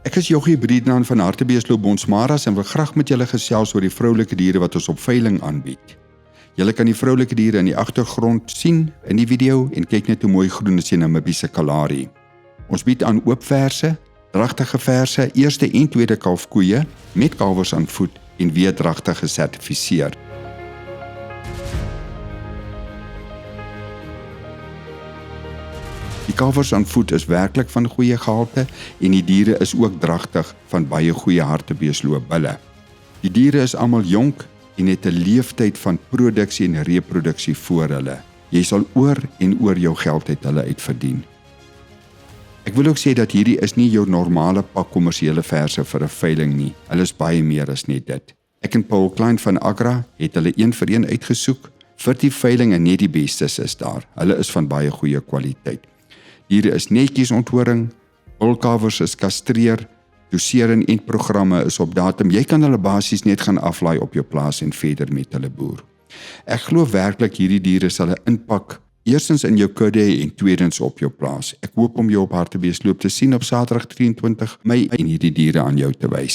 Ek is Jochie Breedman van Hartbeesloop Bonsmaras en wil graag met julle gesels oor die vroulike diere wat ons op veiling aanbied. Julle kan die vroulike diere in die agtergrond sien in die video en kyk net hoe mooi groen is die Namibiese Kalahari. Ons bied aan oop verse, dragtige verse, eerste en tweede kalfkoeie met kalwers aan voet en weer dragtig gesertifiseer. Die kalwers aan voet is werklik van goeie gehalte en die diere is ook dragtig van baie goeie hartebeesloopbulle. Die diere is almal jonk en het 'n leeftyd van produksie en reproduksie voor hulle. Jy sal oor en oor jou geld uit hulle uitverdien. Ek wil ook sê dat hierdie is nie jou normale pak kommersiële verse vir 'n veiling nie. Hulle is baie meer as net dit. Ek en Paul Klein van Agra het hulle een vir een uitgesoek vir die veiling en net die bestes is daar. Hulle is van baie goeie kwaliteit. Diere is netjies onthoring, bulkalwers is kastreer, dosering en programme is op datum. Jy kan hulle basies net gaan aflaai op jou plaas en verder met hulle boer. Ek glo werklik hierdie diere sal 'n impak eerstens in jou kudde en tweedens op jou plaas. Ek hoop om jou op Hartbeesloop te sien op Saterdag 23 Mei en hierdie diere aan jou te wys.